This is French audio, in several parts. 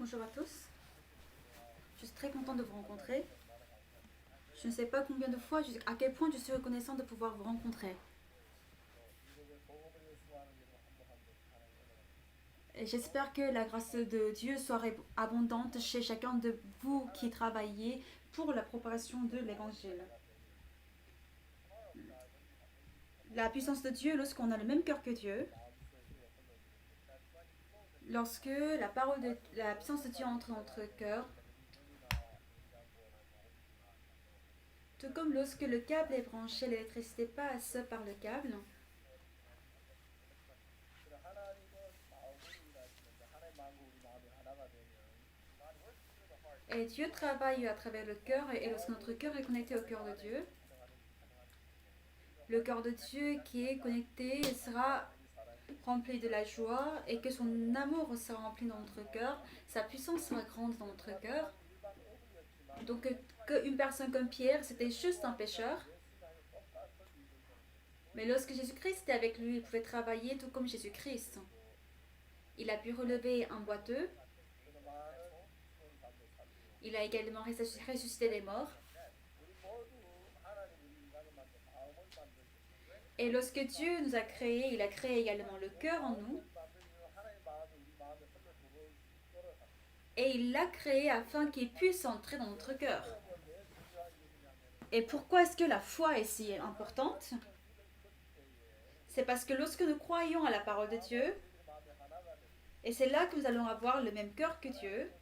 Bonjour à tous, je suis très contente de vous rencontrer. Je ne sais pas combien de fois, à quel point je suis reconnaissante de pouvoir vous rencontrer. Et j'espère que la grâce de Dieu soit abondante chez chacun de vous qui travaillez pour la propagation de l'Évangile. La puissance de Dieu, lorsqu'on a le même cœur que Dieu, lorsque la puissance de Dieu entre dans notre cœur, tout comme lorsque le câble est branché, l'électricité passe par le câble, et Dieu travaille à travers le cœur, et lorsque notre cœur est connecté au cœur de Dieu, le cœur de Dieu qui est connecté sera rempli de la joie et que son amour sera rempli dans notre cœur, sa puissance sera grande dans notre cœur. Donc qu'une personne comme Pierre, c'était juste un pécheur, mais lorsque Jésus-Christ était avec lui, il pouvait travailler tout comme Jésus-Christ. Il a pu relever un boiteux, il a également ressuscité des morts. Et lorsque Dieu nous a créés, il a créé également le cœur en nous. Et il l'a créé afin qu'il puisse entrer dans notre cœur. Et pourquoi est-ce que la foi est si importante? C'est parce que lorsque nous croyons à la parole de Dieu, et c'est là que nous allons avoir le même cœur que Dieu,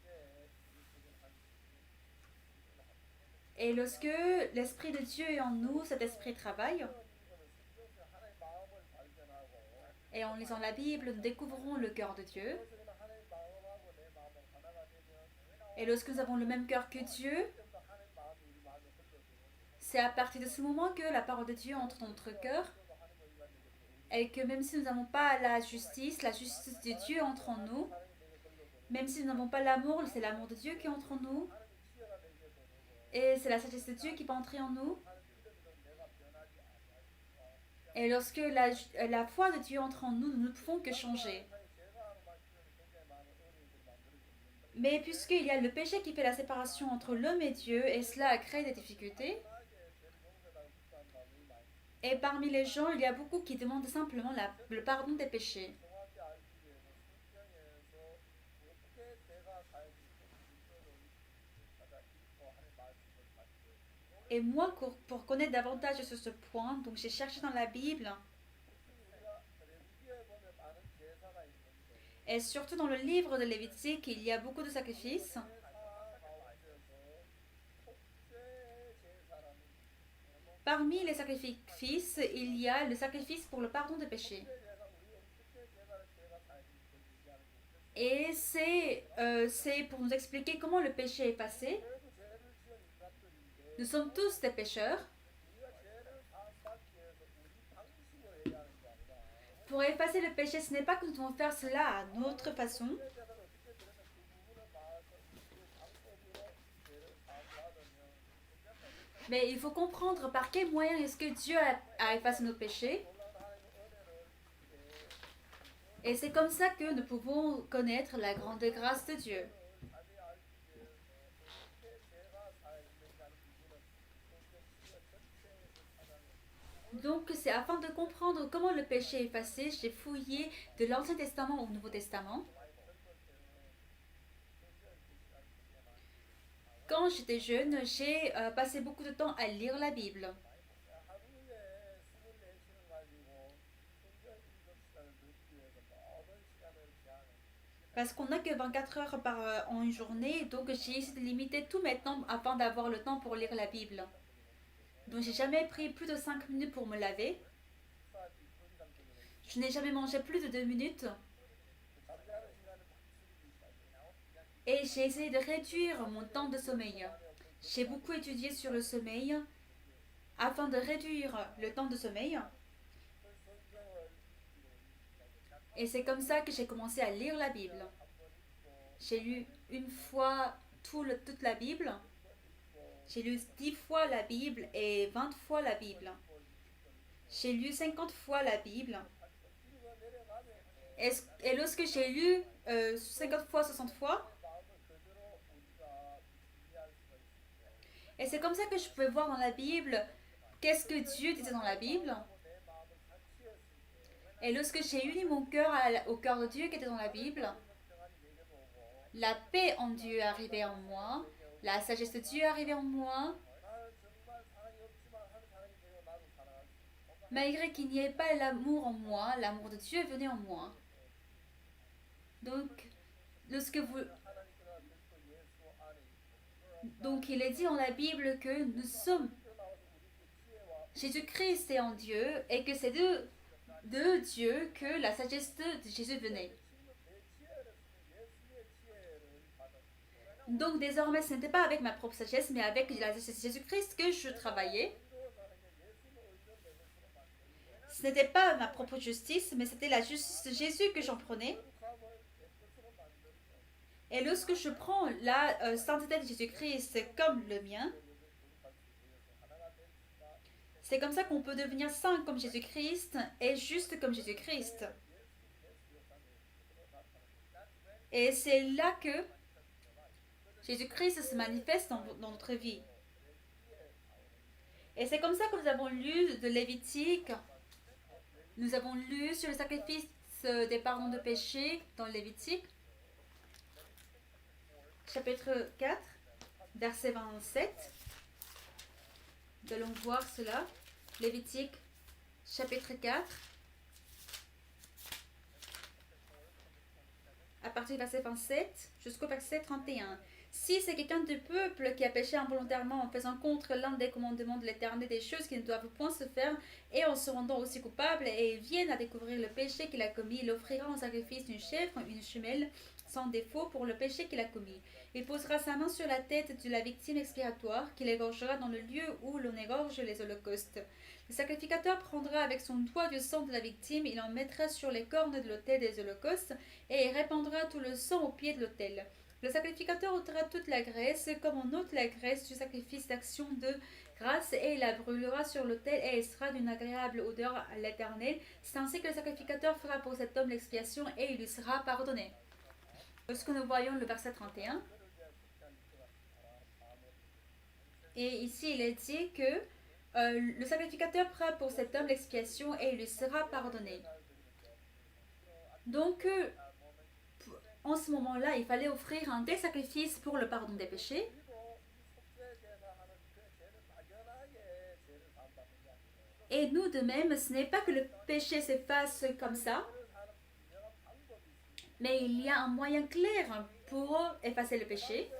et lorsque l'Esprit de Dieu est en nous, cet Esprit travaille, et en lisant la Bible, nous découvrons le cœur de Dieu. Et lorsque nous avons le même cœur que Dieu, c'est à partir de ce moment que la parole de Dieu entre dans notre cœur, et que même si nous n'avons pas la justice de Dieu entre en nous. Même si nous n'avons pas l'amour, c'est l'amour de Dieu qui entre en nous. Et c'est la sagesse de Dieu qui peut entrer en nous. Et lorsque la foi de Dieu entre en nous, nous ne pouvons que changer. Mais puisqu'il y a le péché qui fait la séparation entre l'homme et Dieu, et cela a créé des difficultés, et parmi les gens, il y a beaucoup qui demandent simplement le pardon des péchés. Et moi, pour connaître davantage sur ce point, donc j'ai cherché dans la Bible, et surtout dans le livre de Lévitique, il y a beaucoup de sacrifices. Parmi les sacrifices, il y a le sacrifice pour le pardon des péchés. Et c'est pour nous expliquer comment le péché est passé. Nous sommes tous des pécheurs. Pour effacer le péché, ce n'est pas que nous devons faire cela à notre façon. Mais il faut comprendre par quels moyens est-ce que Dieu a effacé nos péchés. Et c'est comme ça que nous pouvons connaître la grande grâce de Dieu. Donc c'est afin de comprendre comment le péché est effacé, j'ai fouillé de l'Ancien Testament au Nouveau Testament. Quand j'étais jeune, j'ai passé beaucoup de temps à lire la Bible. Parce qu'on n'a que 24 heures en une journée, donc j'ai essayé de limiter tout maintenant afin d'avoir le temps pour lire la Bible. Donc j'ai jamais pris plus de 5 minutes pour me laver. Je n'ai jamais mangé plus de 2 minutes. Et j'ai essayé de réduire mon temps de sommeil. J'ai beaucoup étudié sur le sommeil afin de réduire le temps de sommeil. Et c'est comme ça que j'ai commencé à lire la Bible. J'ai lu une fois toute la Bible. J'ai lu 10 fois la Bible et 20 fois la Bible. J'ai lu 50 fois la Bible. Et lorsque j'ai lu 50 fois, 60 fois, Et c'est comme ça que je pouvais voir dans la Bible qu'est-ce que Dieu disait dans la Bible. Et lorsque j'ai uni mon cœur au cœur de Dieu qui était dans la Bible, la paix en Dieu est arrivée en moi, la sagesse de Dieu est arrivée en moi, malgré qu'il n'y ait pas l'amour en moi, l'amour de Dieu venait en moi. Donc, lorsque vous... Donc, il est dit dans la Bible que nous sommes... Jésus-Christ est en Dieu et que c'est de Dieu que la sagesse de Jésus venait. Donc, désormais, ce n'était pas avec ma propre sagesse, mais avec la sagesse de Jésus-Christ que je travaillais. Ce n'était pas ma propre justice, mais c'était la justice de Jésus que j'en prenais. Et lorsque je prends la sainteté de Jésus-Christ comme le mien, c'est comme ça qu'on peut devenir saint comme Jésus-Christ et juste comme Jésus-Christ. Et c'est là que Jésus-Christ se manifeste dans notre vie. Et c'est comme ça que nous avons lu de Lévitique. Nous avons lu sur le sacrifice des pardons de péché dans Lévitique, chapitre 4, verset 27. Nous allons voir cela. Lévitique, chapitre 4, à partir du verset 27 jusqu'au verset 31. Si c'est quelqu'un du peuple qui a péché involontairement en faisant contre l'un des commandements de l'Éternel des choses qui ne doivent point se faire et en se rendant aussi coupable et ils viennent à découvrir le péché qu'il a commis, il offrira en sacrifice une chèvre, une jumelle sans défaut pour le péché qu'il a commis. Il posera sa main sur la tête de la victime expiatoire qu'il égorgera dans le lieu où l'on égorge les holocaustes. Le sacrificateur prendra avec son doigt du sang de la victime, il en mettra sur les cornes de l'autel des holocaustes et il répandra tout le sang au pied de l'autel. Le sacrificateur ôtera toute la graisse, comme on ôte la graisse du sacrifice d'action de grâce, et il la brûlera sur l'autel, et elle sera d'une agréable odeur à l'Éternel. C'est ainsi que le sacrificateur fera pour cet homme l'expiation, et il lui sera pardonné. Lorsque nous voyons le verset 31, et ici il est dit que le sacrificateur fera pour cet homme l'expiation, et il lui sera pardonné. Donc, en ce moment-là, il fallait offrir un des sacrifices pour le pardon des péchés. Et nous de même, ce n'est pas que le péché s'efface comme ça, mais il y a un moyen clair pour effacer le péché.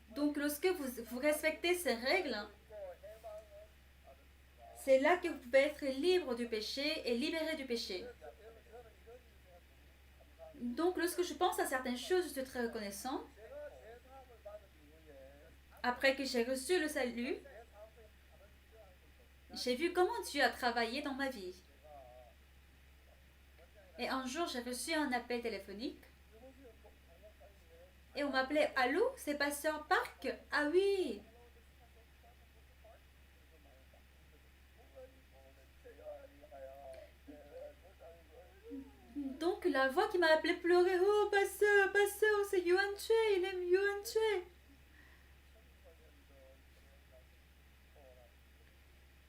Donc lorsque vous respectez ces règles, c'est là que vous pouvez être libre du péché et libéré du péché. Donc lorsque je pense à certaines choses, je suis très reconnaissant. Après que j'ai reçu le salut, j'ai vu comment Dieu a travaillé dans ma vie. Et un jour, j'ai reçu un appel téléphonique. Et on m'appelait, allô, c'est Pasteur Park? Ah oui. Donc la voix qui m'a appelé pleurait, oh Pasteur, Pasteur, c'est Yuan Che, il aime Yuan Che.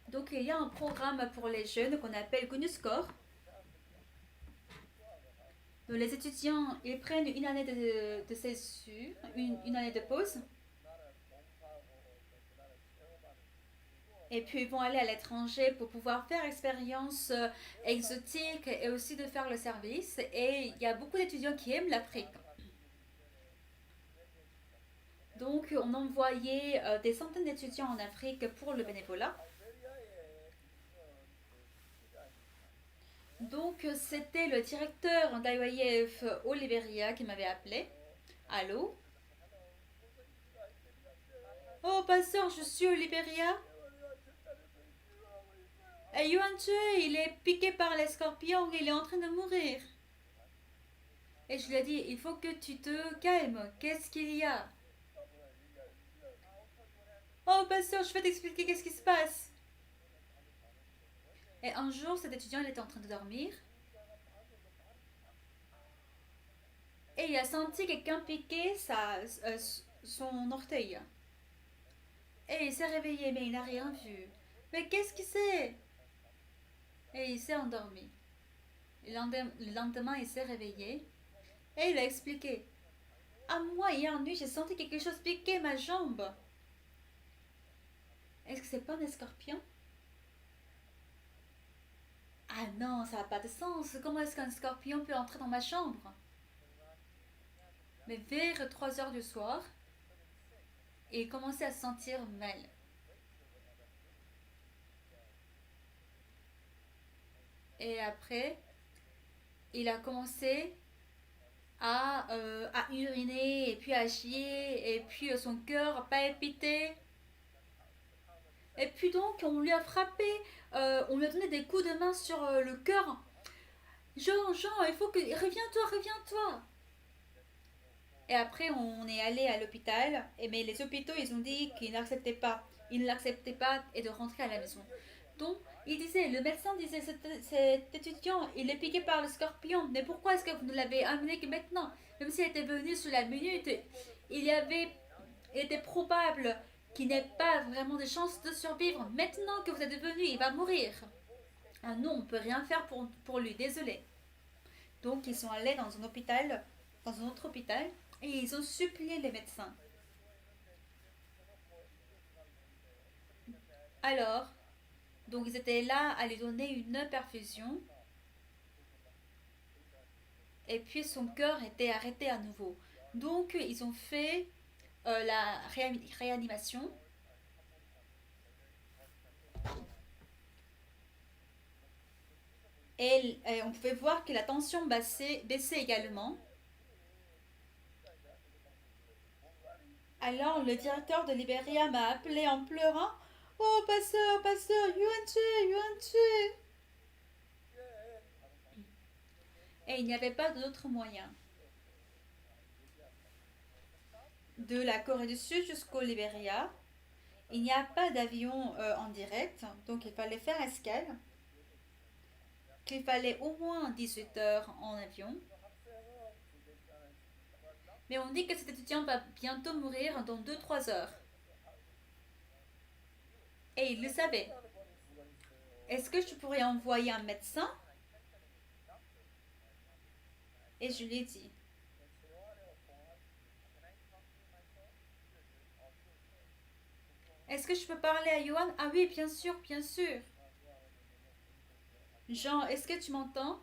Donc il y a un programme pour les jeunes qu'on appelle Gunuscore. Donc les étudiants, ils prennent une année de césure, une année de pause. Et puis ils vont aller à l'étranger pour pouvoir faire expérience exotique et aussi de faire le service. Et il y a beaucoup d'étudiants qui aiment l'Afrique. Donc on envoyait des centaines d'étudiants en Afrique pour le bénévolat. Donc c'était le directeur d'IYF au Libéria qui m'avait appelé. Allô? Oh pasteur, je suis au Libéria. Et Yuan Che, il est piqué par les scorpions, il est en train de mourir. Et je lui ai dit, il faut que tu te calmes. Qu'est-ce qu'il y a? Oh pasteur, je vais t'expliquer qu'est-ce qui se passe. Et un jour, cet étudiant, il était en train de dormir. Et il a senti quelqu'un piquer son orteil. Et il s'est réveillé, mais il n'a rien vu. Mais qu'est-ce que c'est? Et il s'est endormi. Le lendemain, il s'est réveillé et il a expliqué. À moi, hier nuit, j'ai senti quelque chose piquer ma jambe. Est-ce que c'est pas un escorpion? Ah non, ça n'a pas de sens. Comment est-ce qu'un scorpion peut entrer dans ma chambre? Mais vers 3 heures du soir, il commençait à se sentir mal. Et après, il a commencé à uriner, et puis à chier, et puis son cœur a palpité. Et puis donc, on lui a frappé, on lui a donné des coups de main sur le cœur. Jean, Jean, il faut que... Reviens-toi, reviens-toi. Et après, on est allé à l'hôpital, mais les hôpitaux, ils ont dit qu'ils n'acceptaient pas. Ils ne l'acceptaient pas et de rentrer à la maison. Donc, le médecin disait, cet étudiant, il est piqué par le scorpion. Mais pourquoi est-ce que vous ne l'avez amené que maintenant? Même s'il était venu sur la minute, il était probable qu'il n'ait pas vraiment de chance de survivre. Maintenant que vous êtes venu, il va mourir. Ah non, on ne peut rien faire pour lui, désolé. Donc, ils sont allés dans un hôpital, dans un autre hôpital, et ils ont supplié les médecins. Alors, donc ils étaient là à lui donner une perfusion, et puis son cœur était arrêté à nouveau. Donc, ils ont fait la réanimation, et on pouvait voir que la tension baissait également. Alors, le directeur de Liberia m'a appelé en pleurant. Oh, pasteur, pasteur, Yuan Tue. Et il n'y avait pas d'autre moyen. De la Corée du Sud jusqu'au Liberia, il n'y a pas d'avion en direct, donc il fallait faire escale. Qu'il fallait au moins 18 heures en avion. Mais on dit que cet étudiant va bientôt mourir dans 2-3 heures. Et il le savait. Est-ce que je pourrais envoyer un médecin? Et je lui ai dit. Est-ce que je peux parler à Johan? Ah oui, bien sûr, bien sûr. Jean, est-ce que tu m'entends?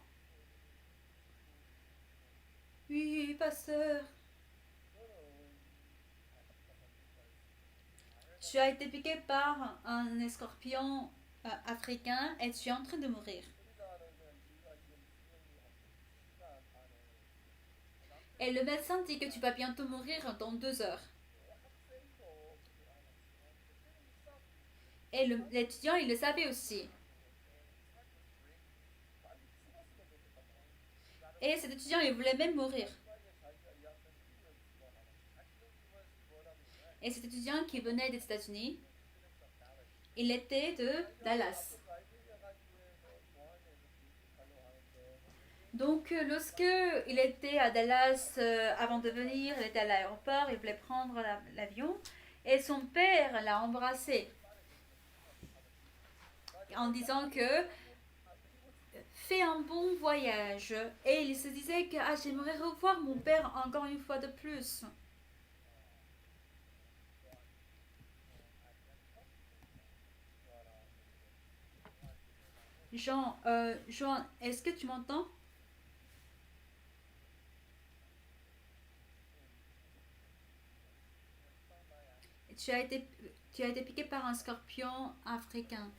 Oui, pasteur. Tu as été piqué par un escorpion africain et tu es en train de mourir. Et le médecin dit que tu vas bientôt mourir dans 2 heures. Et l'étudiant, il le savait aussi. Et cet étudiant, il voulait même mourir. Et cet étudiant qui venait des États-Unis, il était de Dallas. Donc, lorsque il était à Dallas avant de venir, il était à l'aéroport, il voulait prendre l'avion, et son père l'a embrassé en disant que fais un bon voyage. Et il se disait que j'aimerais revoir mon père encore une fois de plus. Jean, est-ce que tu m'entends? Tu as été, tu as été piqué par un scorpion africain.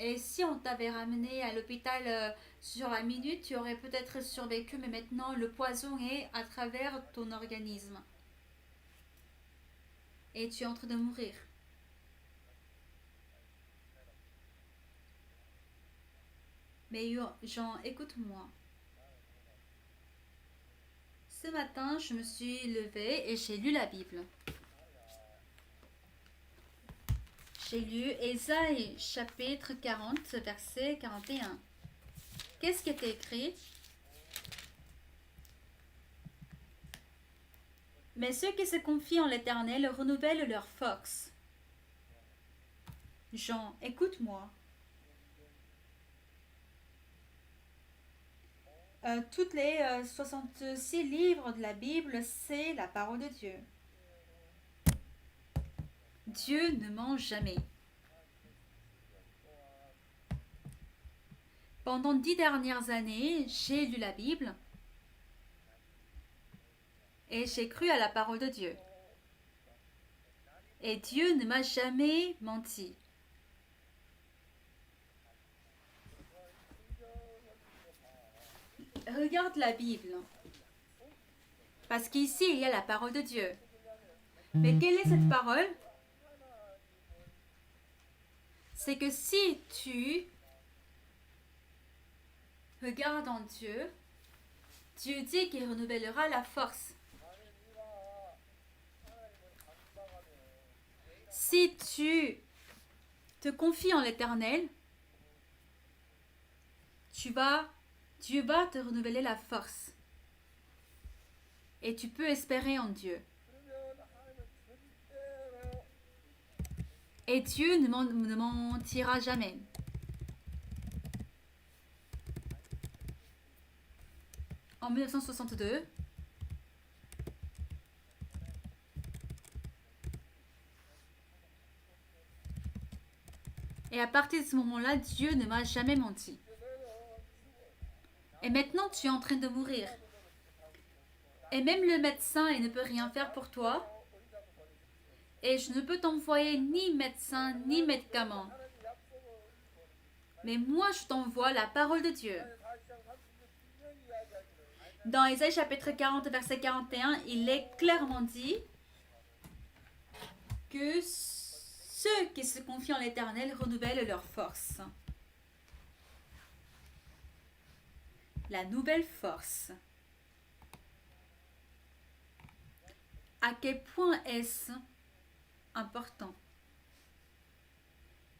Et si on t'avait ramené à l'hôpital sur la minute, tu aurais peut-être survécu, mais maintenant le poison est à travers ton organisme. Et tu es en train de mourir. Mais Jean, écoute-moi. Ce matin, je me suis levée et j'ai lu la Bible. J'ai lu Ésaïe chapitre 40, verset 41. Qu'est-ce qui était écrit? Mais ceux qui se confient en l'Éternel renouvellent leur force. Jean, écoute-moi. Toutes les 66 livres de la Bible, c'est la parole de Dieu. Dieu ne ment jamais. Pendant 10 dernières années, j'ai lu la Bible et j'ai cru à la parole de Dieu. Et Dieu ne m'a jamais menti. Regarde la Bible. Parce qu'ici, il y a la parole de Dieu. Mais quelle est cette parole? C'est que si tu regardes en Dieu, Dieu dit qu'il renouvellera la force. Si tu te confies en l'Éternel, Dieu va te renouveler la force. Et tu peux espérer en Dieu. Et Dieu ne mentira jamais. En 1962, et à partir de ce moment-là, Dieu ne m'a jamais menti. Et maintenant, tu es en train de mourir. Et même le médecin, il ne peut rien faire pour toi. Et je ne peux t'envoyer ni médecin, ni médicaments. Mais moi, je t'envoie la parole de Dieu. Dans Ésaïe chapitre 40, verset 41, il est clairement dit que ceux qui se confient en l'Éternel renouvellent leur force. La nouvelle force. À quel point est-ce important?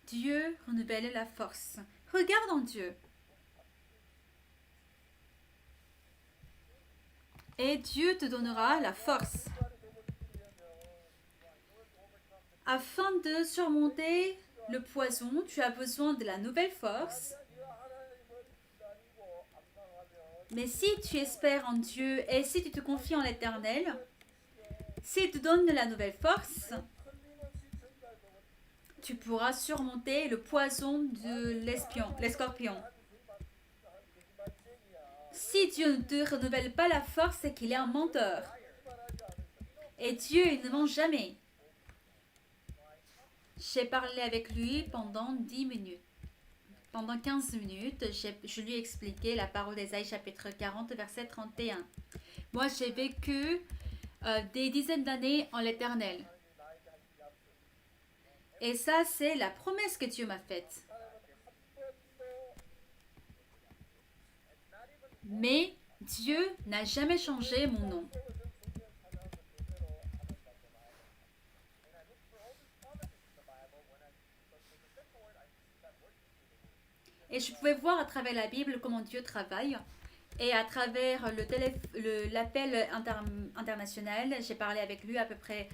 Dieu renouvelle la force. Regarde en Dieu. Et Dieu te donnera la force. Afin de surmonter le poison, tu as besoin de la nouvelle force. Mais si tu espères en Dieu et si tu te confies en l'Éternel, s'il te donne de la nouvelle force, tu pourras surmonter le poison de l'escorpion. Si Dieu ne te renouvelle pas la force, c'est qu'il est un menteur. Et Dieu, il ne ment jamais. J'ai parlé avec lui pendant 10 minutes. Pendant 15 minutes, je lui ai expliqué la parole d'Ésaïe chapitre 40, verset 31. Moi, j'ai vécu des dizaines d'années en l'Éternel. Et ça, c'est la promesse que Dieu m'a faite. Mais Dieu n'a jamais changé mon nom. Et je pouvais voir à travers la Bible comment Dieu travaille. Et à travers l'appel international, j'ai parlé avec lui à peu près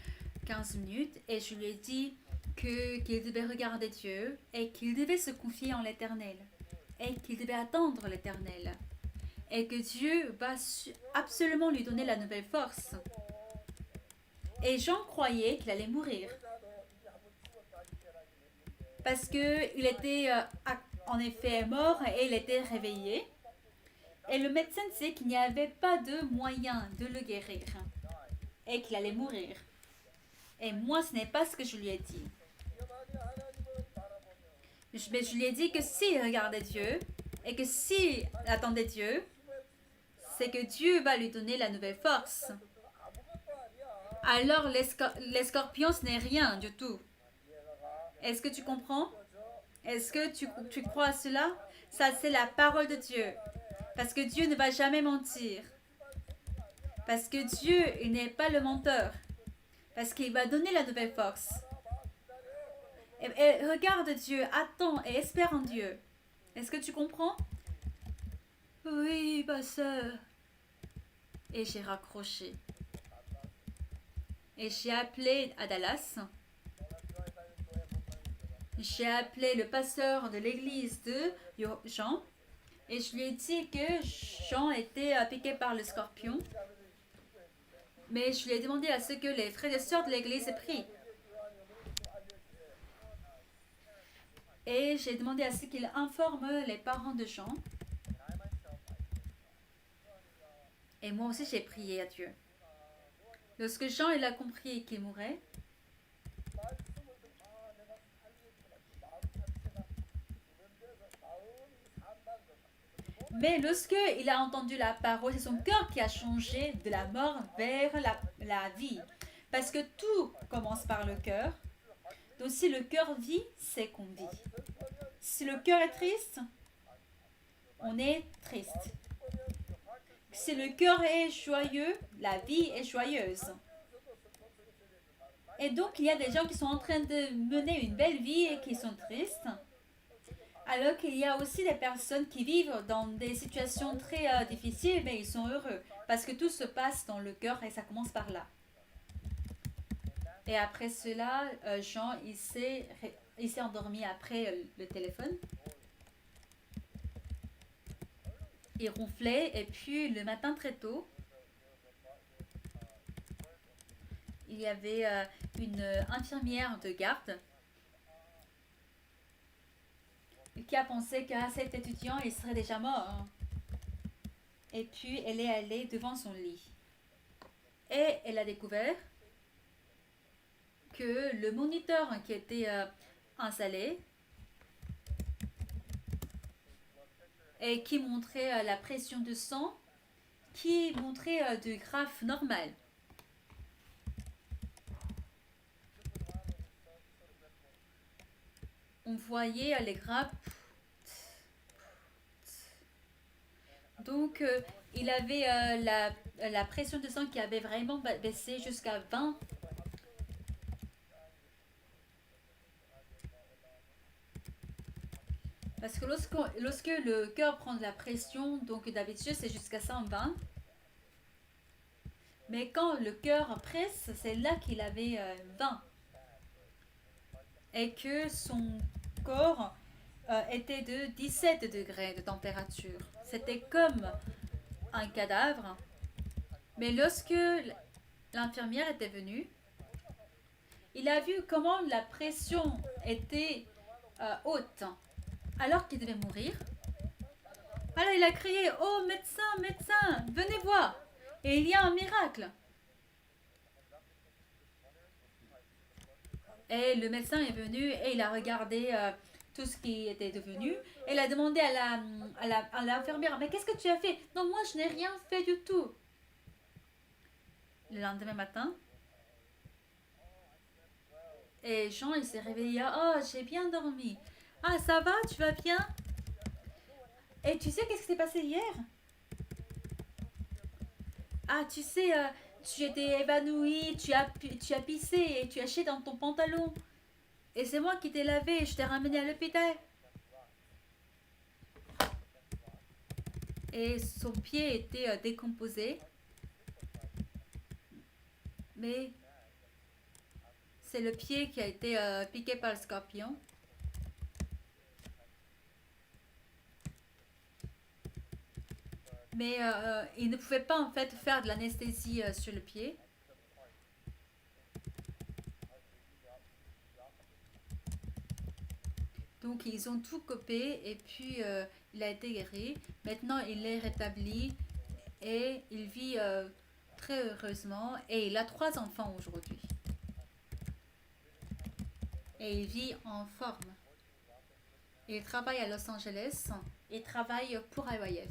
15 minutes. Et je lui ai dit qu'il devait regarder Dieu et qu'il devait se confier en l'Éternel. Et qu'il devait attendre l'Éternel. Et que Dieu va absolument lui donner la nouvelle force. Et Jean croyait qu'il allait mourir. Parce qu'il était en effet mort et il était réveillé. Et le médecin disait qu'il n'y avait pas de moyen de le guérir. Et qu'il allait mourir. Et moi, ce n'est pas ce que je lui ai dit. Mais je lui ai dit que s'il regardait Dieu et que s'il attendait Dieu, c'est que Dieu va lui donner la nouvelle force. Alors l'escorpion, ce n'est rien du tout. Est-ce que tu comprends? Est-ce que tu crois à cela? Ça, c'est la parole de Dieu. Parce que Dieu ne va jamais mentir. Parce que Dieu, il n'est pas le menteur. Parce qu'il va donner la nouvelle force. Et regarde Dieu, attends et espère en Dieu. Est-ce que tu comprends? Oui, ma soeur. Et j'ai raccroché. Et j'ai appelé à Dallas. J'ai appelé le pasteur de l'église de Jean. Et je lui ai dit que Jean était piqué par le scorpion. Mais je lui ai demandé à ce que les frères et sœurs de l'église prient. Et j'ai demandé à ce qu'il informe les parents de Jean. Et moi aussi j'ai prié à Dieu. Lorsque Jean il a compris qu'il mourrait, mais lorsque il a entendu la parole, c'est son cœur qui a changé de la mort vers la vie. Parce que tout commence par le cœur. Donc si le cœur vit, c'est qu'on vit. Si le cœur est triste, on est triste. Si le cœur est joyeux, la vie est joyeuse. Et donc il y a des gens qui sont en train de mener une belle vie et qui sont tristes. Alors qu'il y a aussi des personnes qui vivent dans des situations très difficiles, mais ils sont heureux. Parce que tout se passe dans le cœur et ça commence par là. Et après cela, Jean, il s'est endormi après le téléphone. Il ronflait et puis le matin très tôt, il y avait une infirmière de garde qui a pensé qu'à cet étudiant, il serait déjà mort. Et puis, elle est allée devant son lit. Et elle a découvert que le moniteur qui était installé et qui montrait la pression de sang, qui montrait de graphes normales. On voyait les graphes. Donc, il avait la pression de sang qui avait vraiment baissé jusqu'à 20. Parce que lorsque le cœur prend de la pression, donc d'habitude c'est jusqu'à 120. Mais quand le cœur presse, c'est là qu'il avait 20. Et que son corps était de 17 degrés de température. C'était comme un cadavre. Mais lorsque l'infirmière était venue, il a vu comment la pression était haute, alors qu'il devait mourir. Alors il a crié: oh médecin, médecin, venez voir. Et il y a un miracle. Et le médecin est venu et il a regardé tout ce qui était devenu. Et il a demandé à l'infirmière: mais qu'est-ce que tu as fait? Non, moi je n'ai rien fait du tout. Le lendemain matin, et Jean il s'est réveillé: oh, j'ai bien dormi. Ah, ça va, tu vas bien? Et tu sais qu'est-ce qui s'est passé hier? Ah, tu sais, tu étais évanoui, tu as pissé et tu as chié dans ton pantalon. Et c'est moi qui t'ai lavé et je t'ai ramené à l'hôpital. Et son pied était décomposé. Mais c'est le pied qui a été piqué par le scorpion. Mais il ne pouvait pas en fait faire de l'anesthésie sur le pied. Donc ils ont tout coupé et puis il a été guéri. Maintenant il est rétabli et il vit très heureusement et il a 3 enfants aujourd'hui. Et il vit en forme. Il travaille à Los Angeles et travaille pour IYF.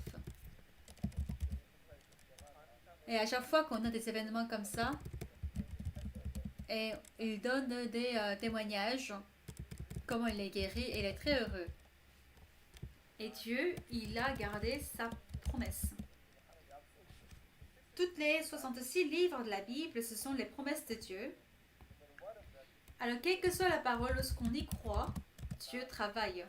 Et à chaque fois qu'on a des événements comme ça, et il donne des témoignages, comment il est guéri, et il est très heureux. Et Dieu, il a gardé sa promesse. Toutes les 66 livres de la Bible, ce sont les promesses de Dieu. Alors, quelle que soit la parole, lorsqu'on y croit, Dieu travaille.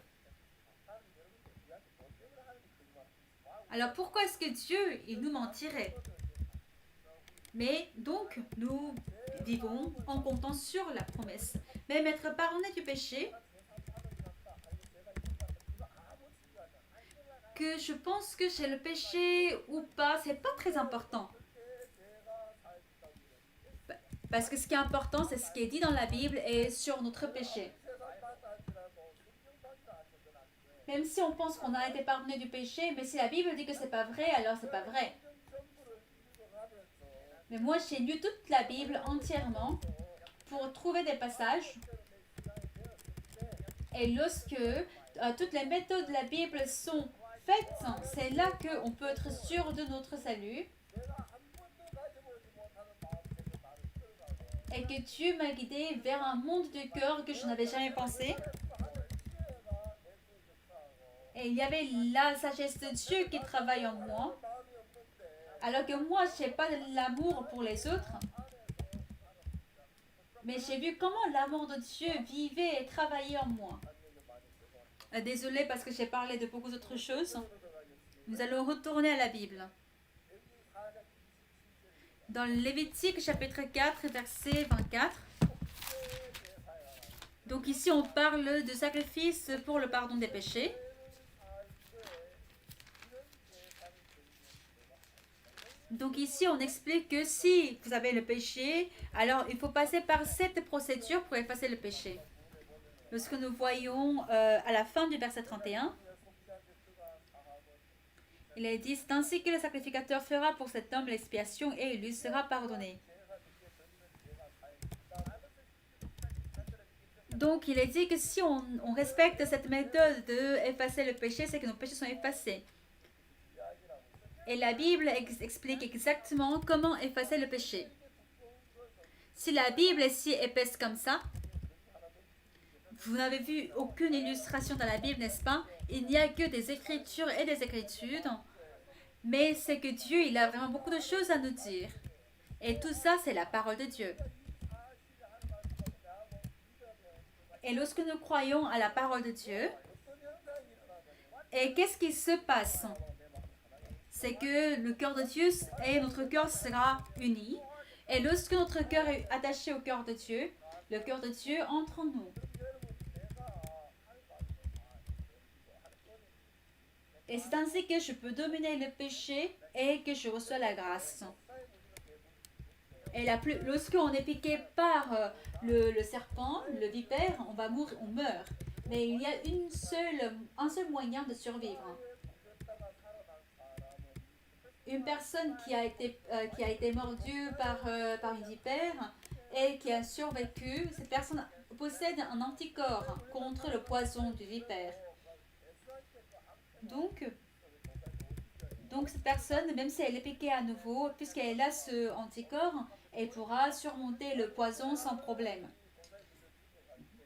Alors, pourquoi est-ce que Dieu, il nous mentirait? Mais donc, nous vivons en comptant sur la promesse. Même être pardonné du péché, que je pense que chez le péché ou pas, c'est pas très important. Parce que ce qui est important, c'est ce qui est dit dans la Bible et sur notre péché. Même si on pense qu'on a été pardonné du péché, mais si la Bible dit que c'est pas vrai, alors c'est pas vrai. Mais moi, j'ai lu toute la Bible entièrement pour trouver des passages. Et lorsque toutes les méthodes de la Bible sont faites, c'est là qu'on peut être sûr de notre salut. Et que Dieu m'a guidé vers un monde du cœur que je n'avais jamais pensé. Et il y avait la sagesse de Dieu qui travaille en moi. Alors que moi, je n'ai pas de l'amour pour les autres. Mais j'ai vu comment l'amour de Dieu vivait et travaillait en moi. Désolée parce que j'ai parlé de beaucoup d'autres choses. Nous allons retourner à la Bible. Dans Lévitique chapitre 4, verset 24. Donc ici on parle de sacrifice pour le pardon des péchés. Donc ici on explique que si vous avez le péché, alors il faut passer par cette procédure pour effacer le péché. Lorsque nous voyons à la fin du verset 31, il est dit, c'est ainsi que le sacrificateur fera pour cet homme l'expiation et il lui sera pardonné. Donc il est dit que si on respecte cette méthode d'effacer le péché, c'est que nos péchés sont effacés. Et la Bible explique exactement comment effacer le péché. Si la Bible est si épaisse comme ça, vous n'avez vu aucune illustration dans la Bible, n'est-ce pas? Il n'y a que des écritures et des écritures. Mais c'est que Dieu, il a vraiment beaucoup de choses à nous dire. Et tout ça, c'est la parole de Dieu. Et lorsque nous croyons à la parole de Dieu, et qu'est-ce qui se passe? C'est que le cœur de Dieu et notre cœur sera uni. Et lorsque notre cœur est attaché au cœur de Dieu, le cœur de Dieu entre en nous. Et c'est ainsi que je peux dominer le péché et que je reçois la grâce. Et lorsqu'on est piqué par le serpent, le vipère, on va mourir, on meurt. Mais il y a un seul moyen de survivre. Une personne qui a été mordue par une vipère et qui a survécu, cette personne possède un anticorps contre le poison du vipère. Donc cette personne, même si elle est piquée à nouveau, puisqu'elle a ce anticorps, elle pourra surmonter le poison sans problème.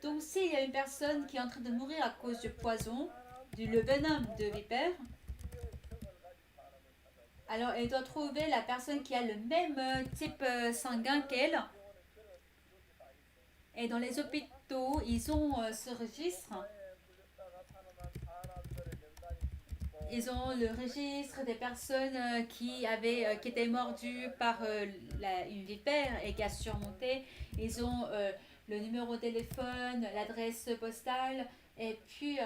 Donc s'il y a une personne qui est en train de mourir à cause du poison, le venin de vipère, alors elle doit trouver la personne qui a le même type sanguin qu'elle. Et dans les hôpitaux, ils ont ce registre. Ils ont le registre des personnes qui étaient mordues par une vipère et qui a surmonté. Ils ont le numéro de téléphone, l'adresse postale et puis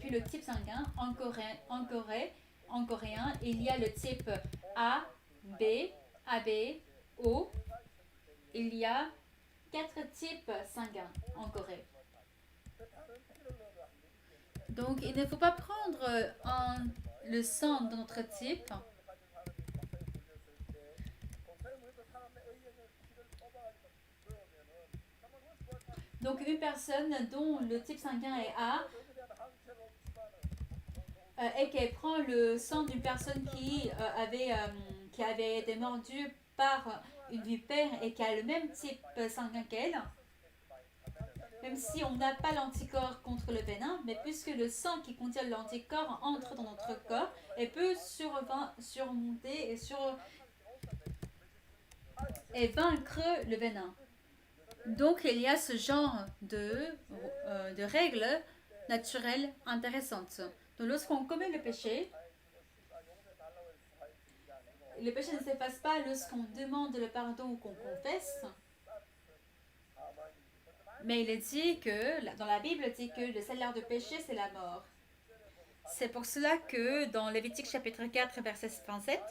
le type sanguin. En coréen, il y a le type A, B, AB, O. Il y a 4 types sanguins en Corée. Donc, il ne faut pas prendre le sang de notre type. Donc, une personne dont le type sanguin est A et qu'elle prend le sang d'une personne qui avait été mordue par une vipère et qui a le même type sanguin qu'elle, même si on n'a pas l'anticorps contre le venin, mais puisque le sang qui contient l'anticorps entre dans notre corps et peut surmonter et vaincre le venin. Donc il y a ce genre de règles naturelles intéressantes. Donc lorsqu'on commet le péché, le péché ne s'efface pas lorsqu'on demande le pardon ou qu'on confesse. Mais il est dit que, dans la Bible, il dit que le salaire de péché, c'est la mort. C'est pour cela que dans Lévitique chapitre 4, verset 27,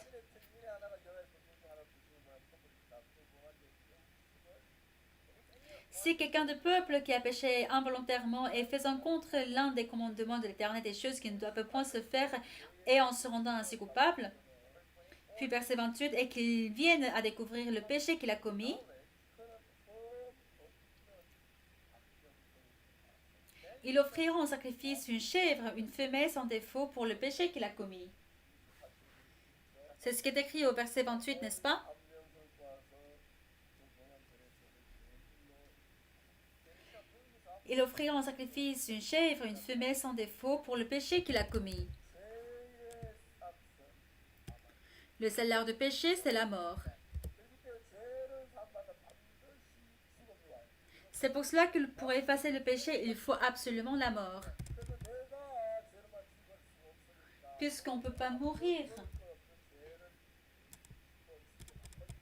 si quelqu'un de peuple qui a péché involontairement et faisant contre l'un des commandements de l'Éternel des choses qui ne doivent point se faire et en se rendant ainsi coupable, puis verset 28, et qu'il vienne à découvrir le péché qu'il a commis, il offrira en sacrifice une chèvre, une femelle sans défaut pour le péché qu'il a commis. C'est ce qui est écrit au verset 28, n'est-ce pas? Il offrira en sacrifice une chèvre, une femelle sans défaut pour le péché qu'il a commis. Le salaire de péché, c'est la mort. C'est pour cela que pour effacer le péché, il faut absolument la mort. Puisqu'on ne peut pas mourir.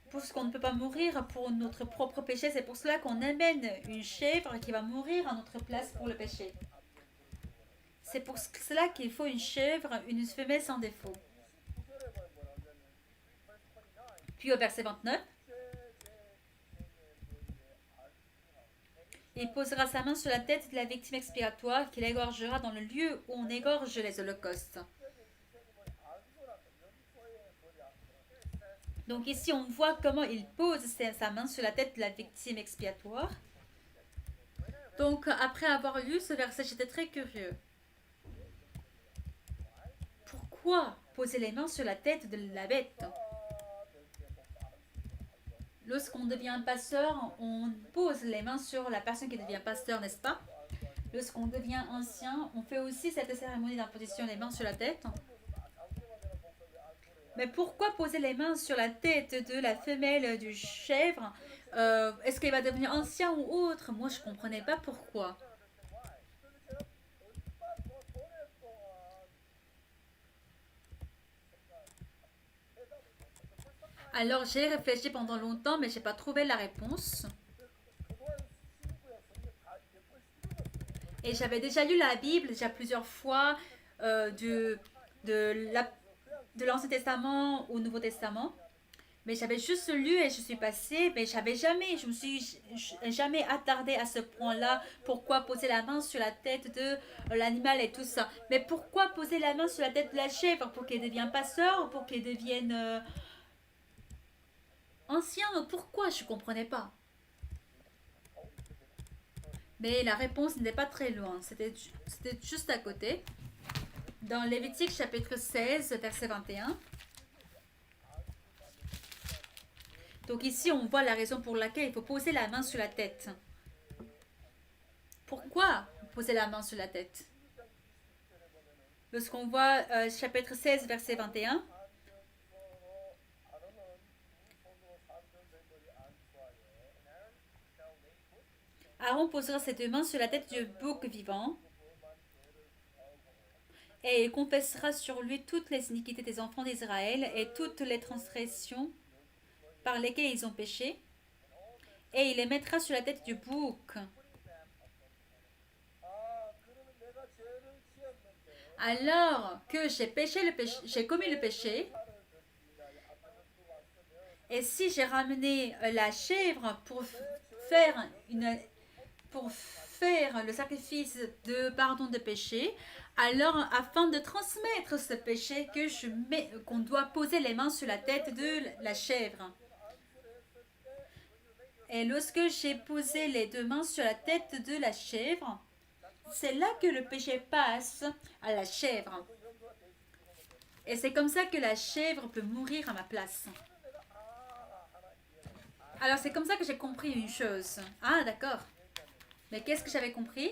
Puisqu'on ne peut pas mourir pour notre propre péché, c'est pour cela qu'on amène une chèvre qui va mourir à notre place pour le péché. C'est pour cela qu'il faut une chèvre, une femelle sans défaut. Puis au verset 29, il posera sa main sur la tête de la victime expiatoire qu'il égorgera dans le lieu où on égorge les holocaustes. Donc ici, on voit comment il pose sa main sur la tête de la victime expiatoire. Donc après avoir lu ce verset, j'étais très curieux. Pourquoi poser les mains sur la tête de la bête? Lorsqu'on devient pasteur, on pose les mains sur la personne qui devient pasteur, n'est-ce pas? Lorsqu'on devient ancien, on fait aussi cette cérémonie d'imposition des mains sur la tête. Mais pourquoi poser les mains sur la tête de la femelle du chèvre? Est-ce qu'elle va devenir ancien ou autre? Moi, je ne comprenais pas pourquoi. Alors, j'ai réfléchi pendant longtemps, mais je n'ai pas trouvé la réponse. Et j'avais déjà lu la Bible déjà plusieurs fois de l'Ancien Testament au Nouveau Testament. Mais j'avais juste lu et je suis passée, mais je me suis jamais attardée à ce point-là. Pourquoi poser la main sur la tête de l'animal et tout ça? Mais pourquoi poser la main sur la tête de la chèvre? Pour qu'elle devienne pasteur ou pour qu'elle devienne ancien? Pourquoi? Je ne comprenais pas. Mais la réponse n'était pas très loin, c'était juste à côté. Dans Lévitique chapitre 16, verset 21. Donc ici, on voit la raison pour laquelle il faut poser la main sur la tête. Pourquoi poser la main sur la tête? Lorsqu'on voit chapitre 16, verset 21, Aaron posera ses deux mains sur la tête du bouc vivant et il confessera sur lui toutes les iniquités des enfants d'Israël et toutes les transgressions par lesquelles ils ont péché, et il les mettra sur la tête du bouc. Alors que j'ai commis le péché, et si j'ai ramené la chèvre pour faire le sacrifice de pardon de péché, alors afin de transmettre ce péché qu'on doit poser les mains sur la tête de la chèvre. Et lorsque j'ai posé les deux mains sur la tête de la chèvre, c'est là que le péché passe à la chèvre. Et c'est comme ça que la chèvre peut mourir à ma place. Alors c'est comme ça que j'ai compris une chose. Ah d'accord. Mais qu'est-ce que j'avais compris?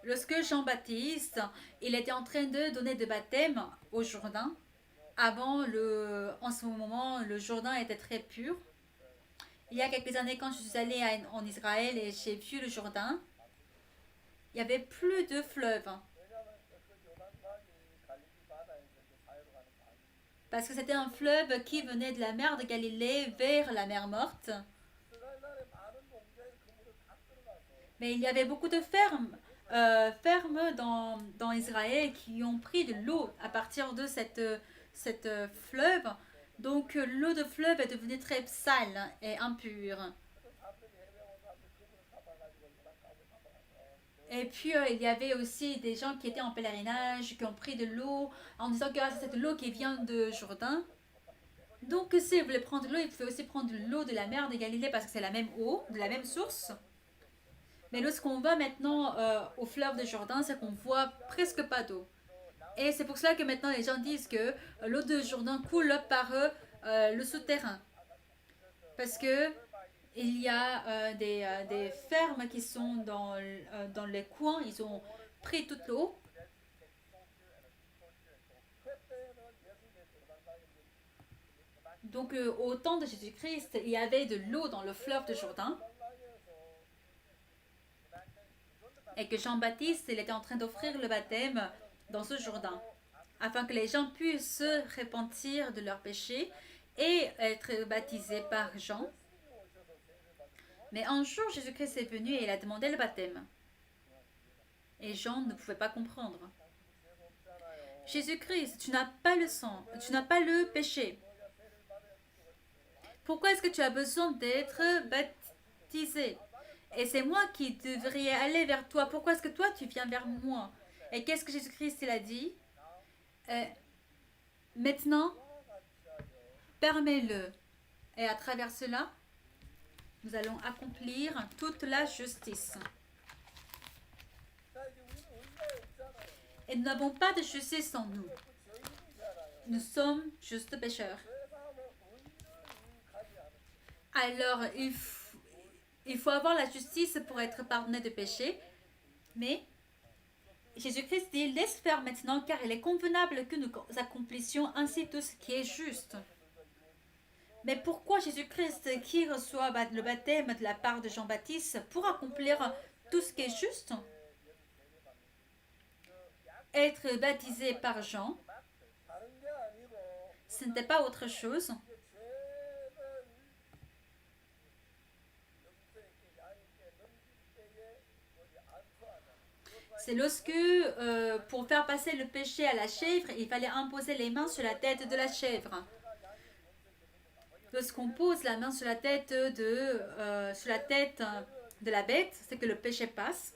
Lorsque Jean-Baptiste, il était en train de donner de baptême au Jourdain, en ce moment, le Jourdain était très pur. Il y a quelques années, quand je suis allée en Israël et j'ai vu le Jourdain, il n'y avait plus de fleuve. parce que c'était un fleuve qui venait de la mer de Galilée vers la mer Morte. Mais il y avait beaucoup de fermes dans Israël qui ont pris de l'eau à partir de cette fleuve. Donc l'eau de fleuve est devenue très sale et impure. Et puis il y avait aussi des gens qui étaient en pèlerinage, qui ont pris de l'eau en disant que c'est cette eau qui vient de Jourdain. Donc si vous voulez prendre de l'eau, il faut aussi prendre de l'eau de la mer de Galilée parce que c'est la même eau, de la même source. Mais lorsqu'on va maintenant au fleuve de Jourdain, c'est qu'on voit presque pas d'eau. Et c'est pour cela que maintenant les gens disent que l'eau de Jourdain coule par le souterrain. Parce que il y a des fermes qui sont dans les coins, ils ont pris toute l'eau. Donc au temps de Jésus-Christ, il y avait de l'eau dans le fleuve de Jourdain. Et que Jean-Baptiste, il était en train d'offrir le baptême dans ce Jourdain, afin que les gens puissent se repentir de leurs péchés et être baptisés par Jean. Mais un jour, Jésus-Christ est venu et il a demandé le baptême. Et Jean ne pouvait pas comprendre. Jésus-Christ, tu n'as pas le sang, tu n'as pas le péché. Pourquoi est-ce que tu as besoin d'être baptisé? Et c'est moi qui devrais aller vers toi. Pourquoi est-ce que toi tu viens vers moi? Et qu'est-ce que Jésus-Christ il a dit? Euh, Maintenant, permets-le. Et à travers cela, nous allons accomplir toute la justice. Et nous n'avons pas de justice en nous. Nous sommes juste pécheurs. Alors, il faut avoir la justice pour être pardonné de péché. Mais Jésus-Christ dit, laisse faire maintenant, car il est convenable que nous accomplissions ainsi tout ce qui est juste. Mais pourquoi Jésus-Christ, qui reçoit le baptême de la part de Jean-Baptiste, pour accomplir tout ce qui est juste, être baptisé par Jean, ce n'était pas autre chose. C'est lorsque, pour faire passer le péché à la chèvre, il fallait imposer les mains sur la tête de la chèvre. Lorsqu'on pose la main sur la tête de la bête, c'est que le péché passe.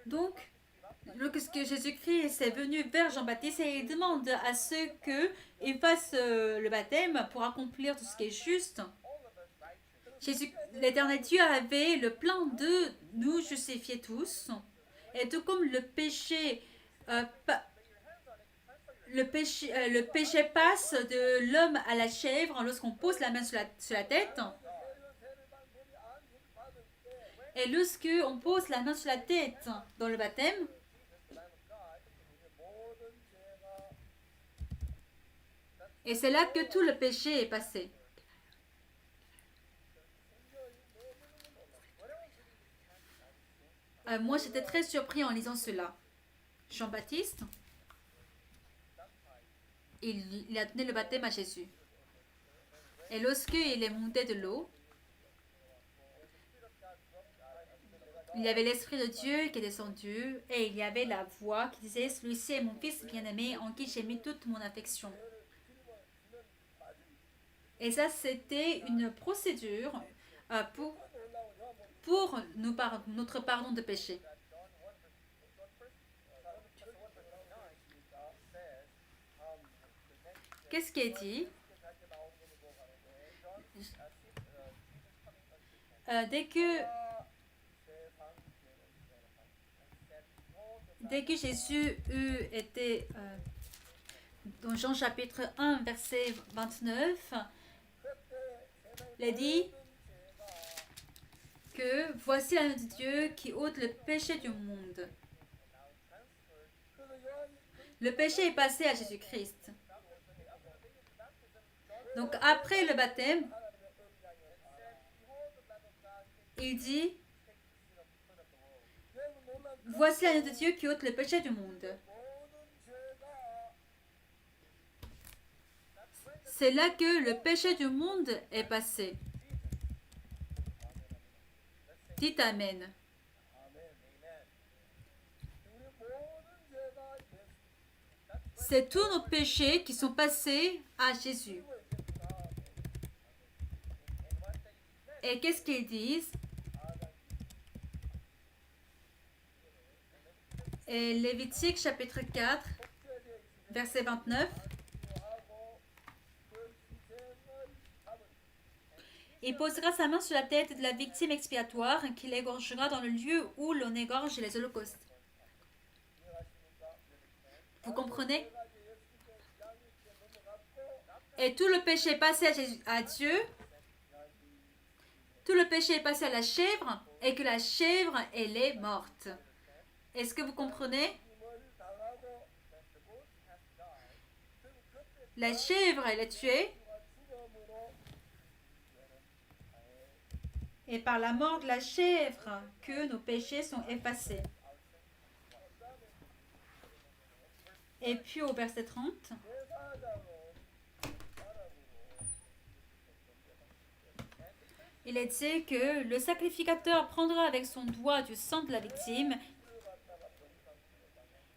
Donc, lorsque Jésus-Christ est venu vers Jean-Baptiste et il demande à ceux qu'il fasse le baptême pour accomplir tout ce qui est juste, l'Éternel Dieu avait le plan de nous justifier tous. Et tout comme le péché passe de l'homme à la chèvre lorsqu'on pose la main sur la tête. Et lorsque on pose la main sur la tête dans le baptême, et c'est là que tout le péché est passé. Moi, j'étais très surpris en lisant cela. Jean-Baptiste, il a donné le baptême à Jésus. Et lorsqu'il est monté de l'eau, il y avait l'Esprit de Dieu qui est descendu et il y avait la voix qui disait, celui-ci est mon fils bien-aimé en qui j'ai mis toute mon affection. Et ça, c'était une procédure pour notre pardon de péché. Qu'est-ce qui est dit? Dès que Jésus eut été dans Jean chapitre 1, verset 29, il a dit que voici l'agneau de Dieu qui ôte le péché du monde. Le péché est passé à Jésus-Christ. Donc après le baptême, il dit, voici l'agneau de Dieu qui ôte le péché du monde. c'est là que le péché du monde est passé. Dites Amen. C'est tous nos péchés qui sont passés à Jésus. Et qu'est-ce qu'ils disent? Et Lévitique chapitre 4, verset 29. Il posera sa main sur la tête de la victime expiatoire qu'il égorgera dans le lieu où l'on égorge les holocaustes. Vous comprenez? Et tout le péché est passé à Dieu. Tout le péché est passé à la chèvre et que la chèvre, elle est morte. Est-ce que vous comprenez? La chèvre, elle est tuée. Et par la mort de la chèvre que nos péchés sont effacés. Et puis au verset 30. Il est dit que le sacrificateur prendra avec son doigt du sang de la victime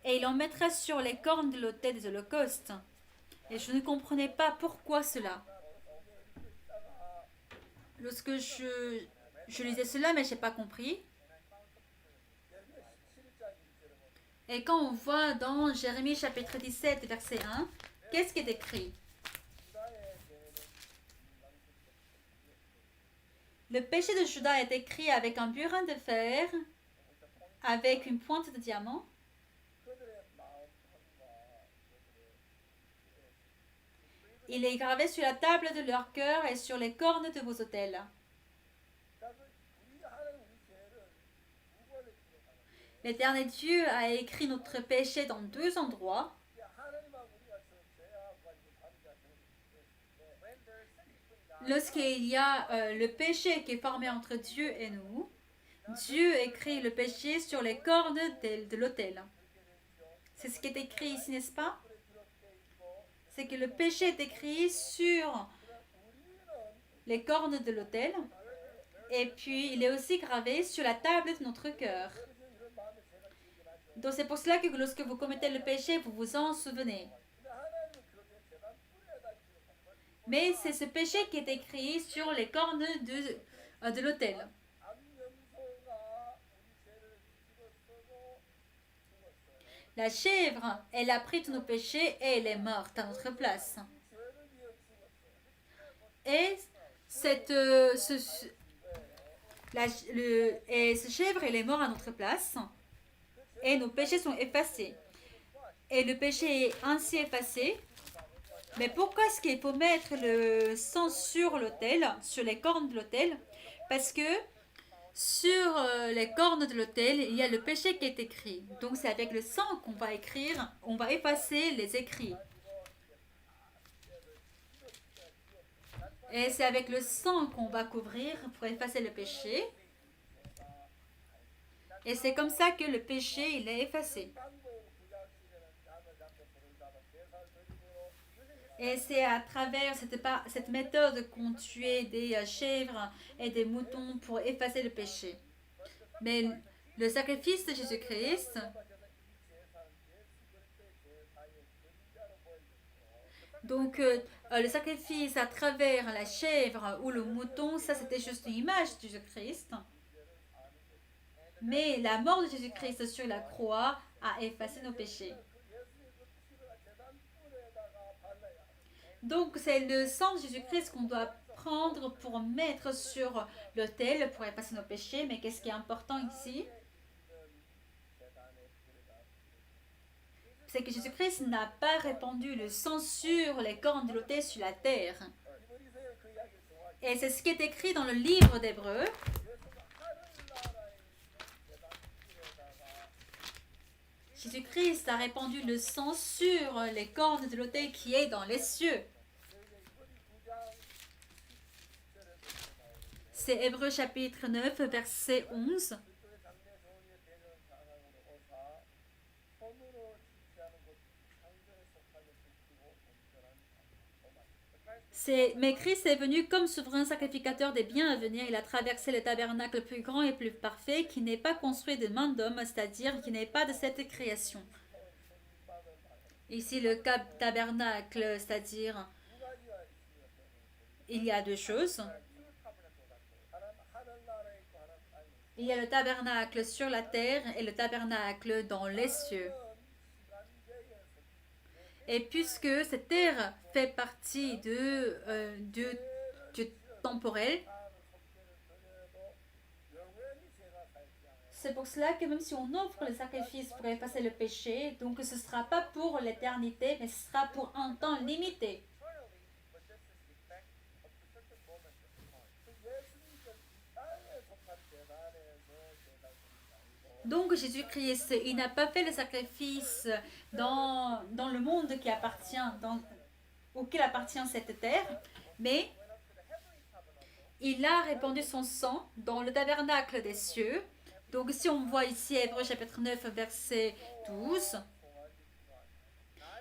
et il en mettra sur les cornes de l'autel des holocaustes. Et je ne comprenais pas pourquoi cela. Lorsque je lisais cela, mais je n'ai pas compris. Et quand on voit dans Jérémie chapitre 17, verset 1, qu'est-ce qui est écrit? Le péché de Juda est écrit avec un burin de fer, avec une pointe de diamant. Il est gravé sur la table de leur cœur et sur les cornes de vos autels. L'Éternel Dieu a écrit notre péché dans deux endroits. Lorsqu'il y a le péché qui est formé entre Dieu et nous, Dieu écrit le péché sur les cornes de l'autel. C'est ce qui est écrit ici, n'est-ce pas? C'est que le péché est écrit sur les cornes de l'autel. Et puis, il est aussi gravé sur la table de notre cœur. Donc, c'est pour cela que lorsque vous commettez le péché, vous vous en souvenez. Mais c'est ce péché qui est écrit sur les cornes de l'autel. La chèvre, elle a pris tous nos péchés et elle est morte à notre place. Et cette chèvre, elle est morte à notre place et nos péchés sont effacés. Et le péché est ainsi effacé. Mais pourquoi est-ce qu'il faut mettre le sang sur l'autel, sur les cornes de l'autel? Parce que sur les cornes de l'autel, il y a le péché qui est écrit. Donc c'est avec le sang qu'on va écrire, on va effacer les écrits. Et c'est avec le sang qu'on va couvrir pour effacer le péché. Et c'est comme ça que le péché, il est effacé. Et c'est à travers cette méthode qu'on tuait des chèvres et des moutons pour effacer le péché. Mais le sacrifice de Jésus-Christ, donc le sacrifice à travers la chèvre ou le mouton, ça c'était juste une image de Jésus-Christ. Mais la mort de Jésus-Christ sur la croix a effacé nos péchés. Donc c'est le sang de Jésus-Christ qu'on doit prendre pour mettre sur l'autel pour effacer nos péchés. Mais qu'est-ce qui est important ici? C'est que Jésus-Christ n'a pas répandu le sang sur les cornes de l'autel sur la terre. Et c'est ce qui est écrit dans le livre d'Hébreux. Jésus-Christ a répandu le sang sur les cornes de l'autel qui est dans les cieux. C'est Hébreux chapitre 9, verset 11. Mais Christ est venu comme souverain sacrificateur des biens à venir. Il a traversé le tabernacle plus grand et plus parfait, qui n'est pas construit de main d'homme, c'est-à-dire qui n'est pas de cette création. Ici, le tabernacle, c'est-à-dire, il y a deux choses. Il y a le tabernacle sur la terre et le tabernacle dans les cieux. Et puisque cette terre fait partie du temporel, c'est pour cela que même si on offre le sacrifice pour effacer le péché, donc ce ne sera pas pour l'éternité, mais ce sera pour un temps limité. Donc Jésus-Christ, il n'a pas fait le sacrifice dans le monde qui appartient, auquel appartient cette terre, mais il a répandu son sang dans le tabernacle des cieux. Donc si on voit ici Hébreux chapitre 9 verset 12,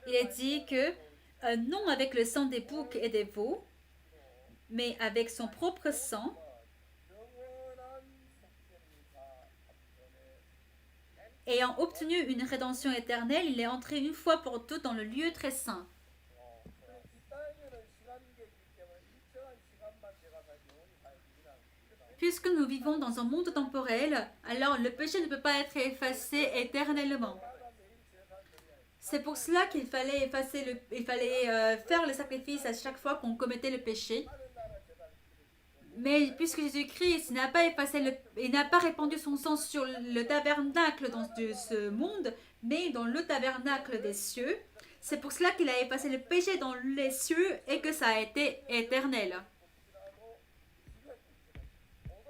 il est dit que non avec le sang des boucs et des veaux, mais avec son propre sang, ayant obtenu une rédemption éternelle, il est entré une fois pour toutes dans le lieu très saint. Puisque nous vivons dans un monde temporel, alors le péché ne peut pas être effacé éternellement. C'est pour cela qu'il fallait faire le sacrifice à chaque fois qu'on commettait le péché. Mais puisque Jésus-Christ n'a pas répandu son sang sur le tabernacle de ce monde, mais dans le tabernacle des cieux, c'est pour cela qu'il a effacé le péché dans les cieux et que ça a été éternel.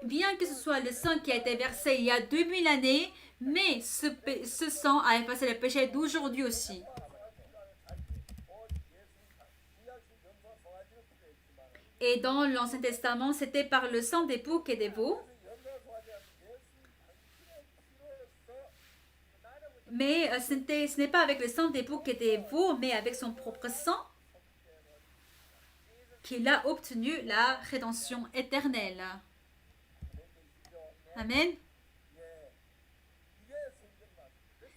Bien que ce soit le sang qui a été versé il y a 2000 années, mais ce sang a effacé le péché d'aujourd'hui aussi. Et dans l'Ancien Testament, c'était par le sang des boucs et des veaux. Mais ce n'est pas avec le sang des boucs et des veaux, mais avec son propre sang qu'il a obtenu la rédemption éternelle. Amen.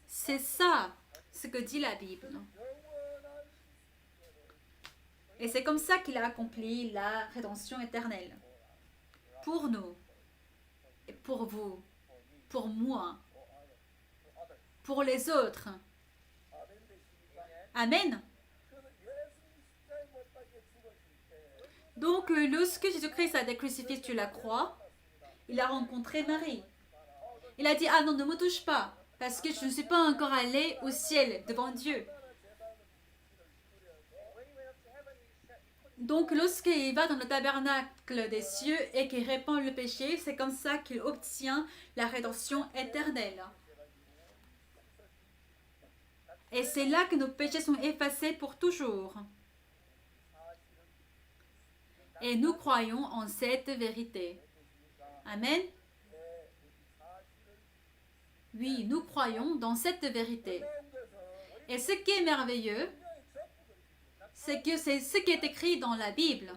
C'est ça ce que dit la Bible. Et c'est comme ça qu'il a accompli la rédemption éternelle. Pour nous, et pour vous, pour moi, pour les autres. Amen. Donc, lorsque Jésus-Christ a été crucifié sur la croix, il a rencontré Marie. Il a dit, ah non, ne me touche pas, parce que je ne suis pas encore allé au ciel devant Dieu. Donc, lorsqu'il va dans le tabernacle des cieux et qu'il répand le péché, c'est comme ça qu'il obtient la rédemption éternelle. Et c'est là que nos péchés sont effacés pour toujours. Et nous croyons en cette vérité. Amen. Oui, nous croyons dans cette vérité. Et ce qui est merveilleux, c'est que c'est ce qui est écrit dans la Bible.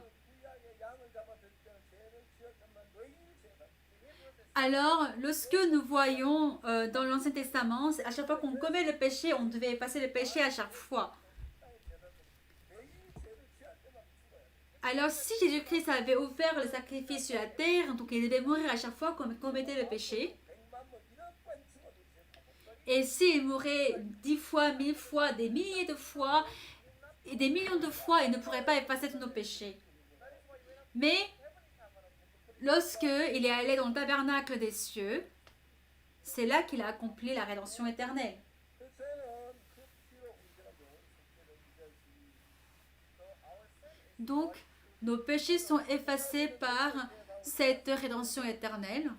Alors, lorsque nous voyons dans l'Ancien Testament, à chaque fois qu'on commet le péché, on devait effacer le péché à chaque fois. Alors, si Jésus-Christ avait offert le sacrifice sur la terre, donc il devait mourir à chaque fois qu'on commettait le péché. Et s'il mourait 10 fois, 1000 fois, des milliers de fois, et des millions de fois, il ne pourrait pas effacer tous nos péchés. Mais, lorsque il est allé dans le tabernacle des cieux, c'est là qu'il a accompli la rédemption éternelle. Donc, nos péchés sont effacés par cette rédemption éternelle.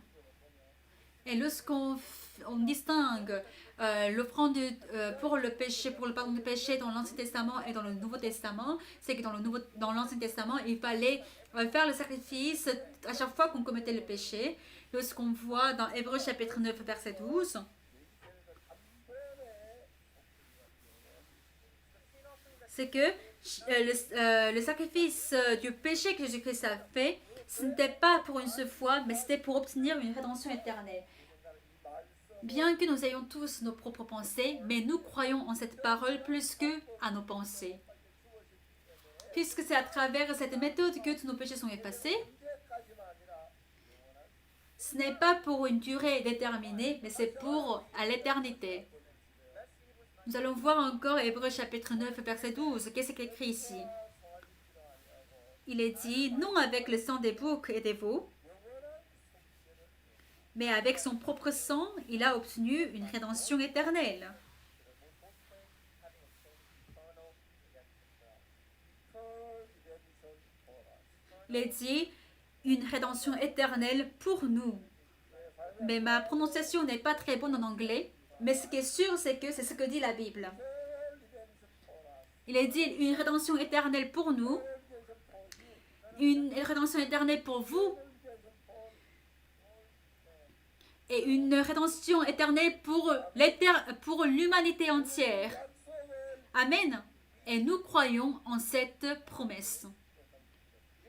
Et lorsqu'on distingue l'offrande pour le péché, pour le pardon du péché dans l'Ancien Testament et dans le Nouveau Testament, c'est que dans l'Ancien Testament, il fallait faire le sacrifice à chaque fois qu'on commettait le péché. Lorsqu'on voit dans Hébreux chapitre 9, verset 12, c'est que le sacrifice du péché que Jésus-Christ a fait, ce n'était pas pour une seule fois, mais c'était pour obtenir une rédemption éternelle. Bien que nous ayons tous nos propres pensées, mais nous croyons en cette parole plus que à nos pensées. Puisque c'est à travers cette méthode que tous nos péchés sont effacés, ce n'est pas pour une durée déterminée, mais c'est pour à l'éternité. Nous allons voir encore Hébreux chapitre 9, verset 12. Qu'est-ce qui est écrit ici? Il est dit, non avec le sang des boucs et des veaux, mais avec son propre sang, il a obtenu une rédemption éternelle. Il est dit, une rédemption éternelle pour nous. Mais ma prononciation n'est pas très bonne en anglais, mais ce qui est sûr, c'est que c'est ce que dit la Bible. Il est dit une rédemption éternelle pour nous, une rédemption éternelle pour vous, et une rédemption éternelle pour l'humanité entière. Amen. Et nous croyons en cette promesse.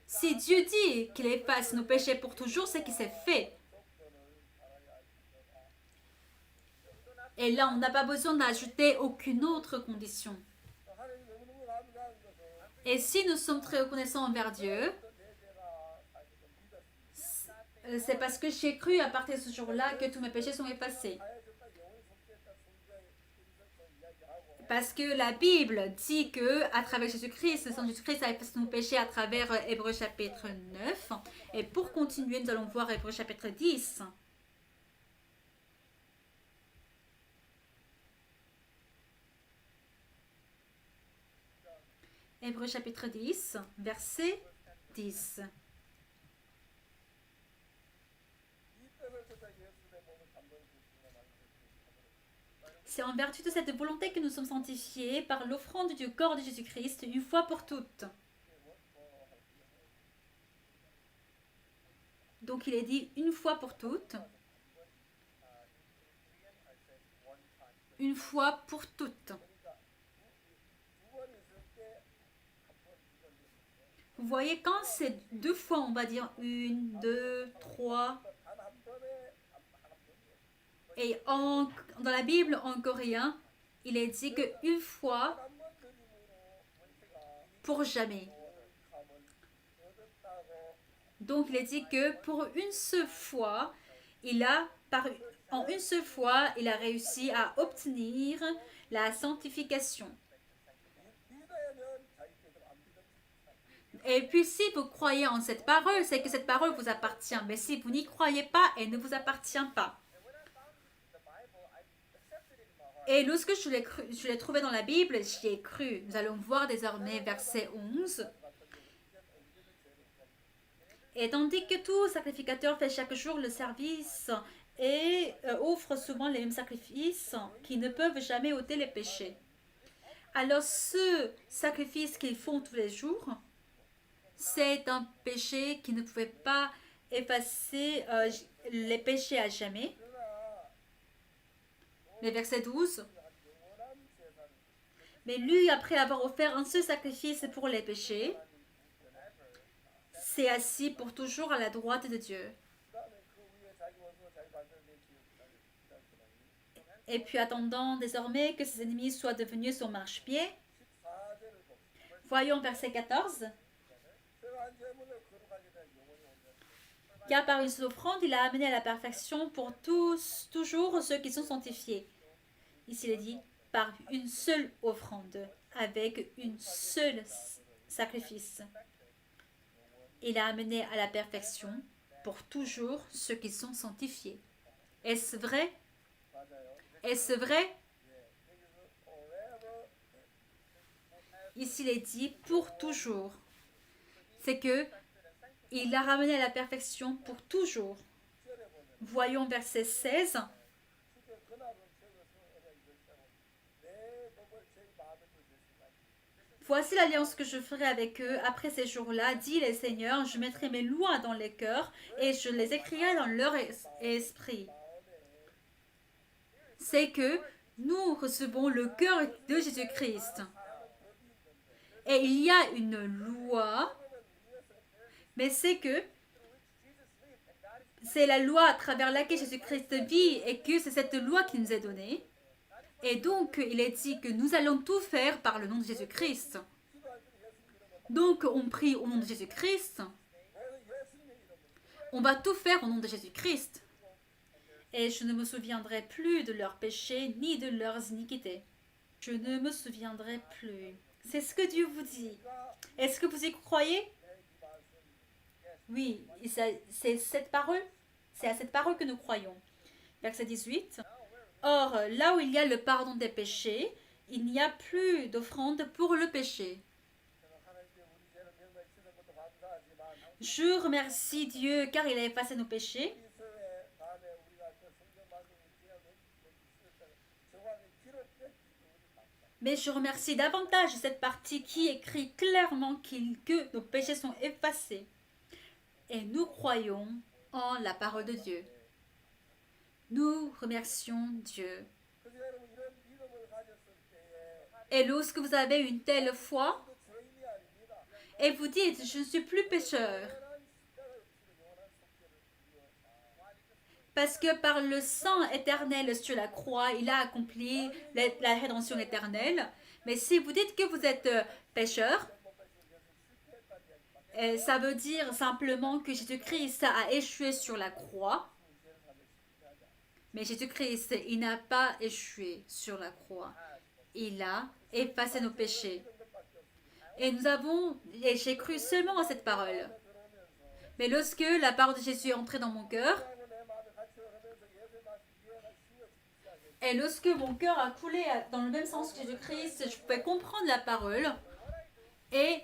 Si Dieu dit qu'il efface nos péchés pour toujours, c'est qu'il s'est fait. Et là, on n'a pas besoin d'ajouter aucune autre condition. Et si nous sommes très reconnaissants envers Dieu, c'est parce que j'ai cru à partir de ce jour-là que tous mes péchés sont effacés. Parce que la Bible dit que à travers Jésus-Christ, le sang de Jésus-Christ a effacé nos péchés à travers Hébreux chapitre 9. Et pour continuer, nous allons voir Hébreux chapitre 10. Hébreux chapitre 10, verset 10. C'est en vertu de cette volonté que nous sommes sanctifiés par l'offrande du corps de Jésus-Christ une fois pour toutes. Donc il est dit une fois pour toutes. Une fois pour toutes. Vous voyez, quand c'est deux fois, on va dire une, deux, trois. Et dans la Bible, en coréen, il est dit qu'une fois, pour jamais. Donc il est dit que pour une seule fois, en une seule fois, il a réussi à obtenir la sanctification. Et puis si vous croyez en cette parole, c'est que cette parole vous appartient. Mais si vous n'y croyez pas, elle ne vous appartient pas. Et lorsque je l'ai trouvé dans la Bible, j'y ai cru. Nous allons voir désormais verset 11. Et tandis que tout sacrificateur fait chaque jour le service et offre souvent les mêmes sacrifices qui ne peuvent jamais ôter les péchés. Alors ce sacrifice qu'ils font tous les jours, c'est un péché qui ne pouvait pas effacer les péchés à jamais. Le verset 12. Mais lui, après avoir offert un seul sacrifice pour les péchés, s'est assis pour toujours à la droite de Dieu. Et puis attendant désormais que ses ennemis soient devenus son marchepied. Voyons verset 14. Car par une seule offrande, il a amené à la perfection pour tous, toujours ceux qui sont sanctifiés. Ici, il est dit, par une seule offrande, avec une seule sacrifice. Il a amené à la perfection pour toujours ceux qui sont sanctifiés. Est-ce vrai? Est-ce vrai? Ici, il est dit pour toujours. C'est que il l'a ramené à la perfection pour toujours. Voyons verset 16. Voici l'alliance que je ferai avec eux après ces jours-là, dit le Seigneur, je mettrai mes lois dans les cœurs et je les écrirai dans leur esprit. C'est que nous recevons le cœur de Jésus-Christ. Et il y a une loi, mais c'est que c'est la loi à travers laquelle Jésus-Christ vit et que c'est cette loi qui nous est donnée. Et donc, il est dit que nous allons tout faire par le nom de Jésus-Christ. Donc, on prie au nom de Jésus-Christ. On va tout faire au nom de Jésus-Christ. Et je ne me souviendrai plus de leurs péchés ni de leurs iniquités. Je ne me souviendrai plus. C'est ce que Dieu vous dit. Est-ce que vous y croyez? Oui, c'est cette parole. C'est à cette parole que nous croyons. Verset 18. Or, là où il y a le pardon des péchés, il n'y a plus d'offrande pour le péché. Je remercie Dieu car il a effacé nos péchés. Mais je remercie davantage cette partie qui écrit clairement que nos péchés sont effacés. Et nous croyons en la parole de Dieu. Nous remercions Dieu. Et lorsque vous avez une telle foi, et vous dites, je ne suis plus pécheur, parce que par le sang éternel sur la croix, il a accompli la rédemption éternelle. Mais si vous dites que vous êtes pécheur, ça veut dire simplement que Jésus-Christ a échoué sur la croix. Mais Jésus-Christ, il n'a pas échoué sur la croix. Il a effacé nos péchés. Et j'ai cru seulement à cette parole. Mais lorsque la parole de Jésus est entrée dans mon cœur, et lorsque mon cœur a coulé dans le même sens que Jésus-Christ, je pouvais comprendre la parole. Et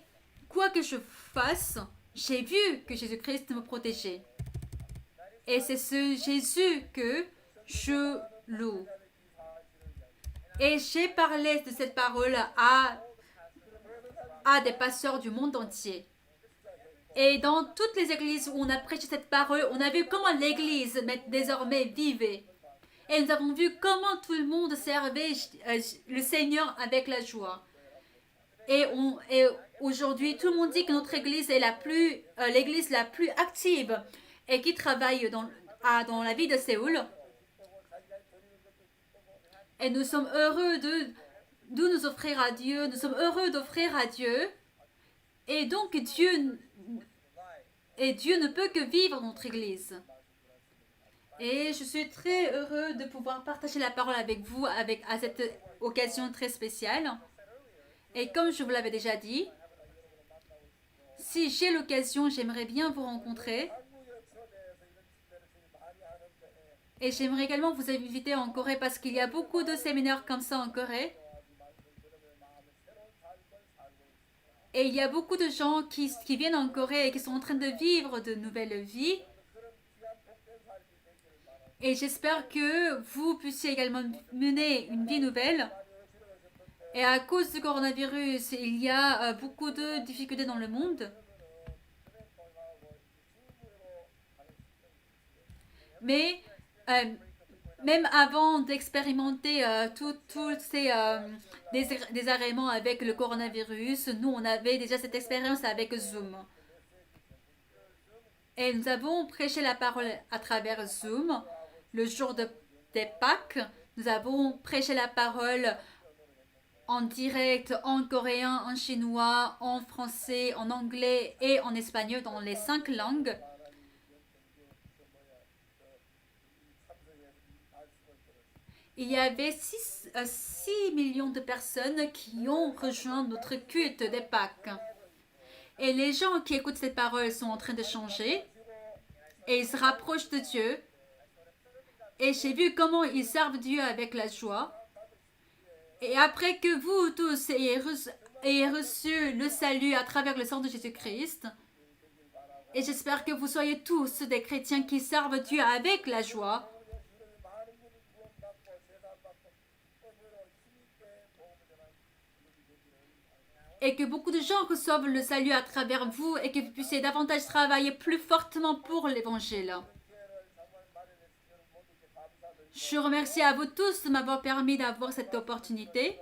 quoi que je fasse, j'ai vu que Jésus-Christ me protégeait. Et c'est ce Jésus que je loue. Et j'ai parlé de cette parole à des pasteurs du monde entier. Et dans toutes les églises où on a prêché cette parole, on a vu comment l'église désormais vivait. Et nous avons vu comment tout le monde servait le Seigneur avec la joie. Et aujourd'hui, tout le monde dit que notre église est l'église la plus active et qui travaille dans la vie de Séoul. Et nous sommes heureux de nous offrir à Dieu. Nous sommes heureux d'offrir à Dieu. Et donc Dieu ne peut que vivre dans notre église. Et je suis très heureux de pouvoir partager la parole avec vous à cette occasion très spéciale. Et comme je vous l'avais déjà dit, si j'ai l'occasion, j'aimerais bien vous rencontrer. Et j'aimerais également vous inviter en Corée parce qu'il y a beaucoup de séminaires comme ça en Corée. Et il y a beaucoup de gens qui viennent en Corée et qui sont en train de vivre de nouvelles vies. Et j'espère que vous puissiez également mener une vie nouvelle. Et à cause du coronavirus, il y a beaucoup de difficultés dans le monde. Mais même avant d'expérimenter tous ces désagréments avec le coronavirus, nous, on avait déjà cette expérience avec Zoom. Et nous avons prêché la parole à travers Zoom. Le jour des Pâques, nous avons prêché la parole en direct, en coréen, en chinois, en français, en anglais et en espagnol, dans les 5 langues. Il y avait 6 millions de personnes qui ont rejoint notre culte des Pâques. Et les gens qui écoutent cette parole sont en train de changer. Et ils se rapprochent de Dieu. Et j'ai vu comment ils servent Dieu avec la joie. Et après que vous tous ayez reçu le salut à travers le sang de Jésus-Christ, et j'espère que vous soyez tous des chrétiens qui servent Dieu avec la joie, et que beaucoup de gens reçoivent le salut à travers vous et que vous puissiez davantage travailler plus fortement pour l'évangile. Je remercie à vous tous de m'avoir permis d'avoir cette opportunité.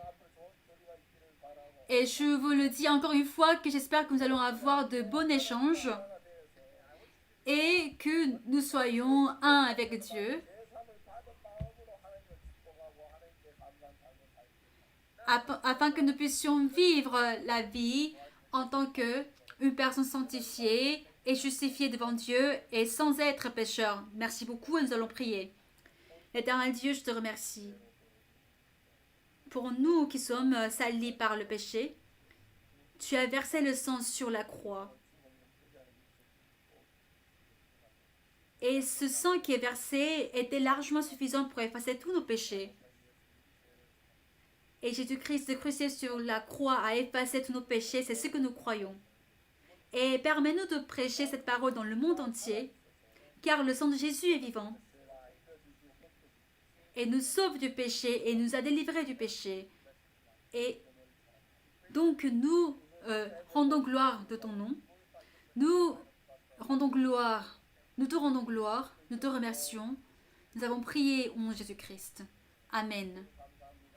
Et je vous le dis encore une fois que j'espère que nous allons avoir de bons échanges et que nous soyons un avec Dieu afin que nous puissions vivre la vie en tant qu'une personne sanctifiée et justifiée devant Dieu et sans être pécheur. Merci beaucoup et nous allons prier. Éternel Dieu, je te remercie pour nous qui sommes salis par le péché. Tu as versé le sang sur la croix. Et ce sang qui est versé était largement suffisant pour effacer tous nos péchés. Et Jésus-Christ crucifié sur la croix a effacé tous nos péchés, c'est ce que nous croyons. Et permets-nous de prêcher cette parole dans le monde entier, car le sang de Jésus est vivant. Et nous sauve du péché et nous a délivrés du péché. Et donc nous rendons gloire de ton nom. Nous rendons gloire. Nous te rendons gloire. Nous te remercions. Nous avons prié au nom de Jésus-Christ. Amen.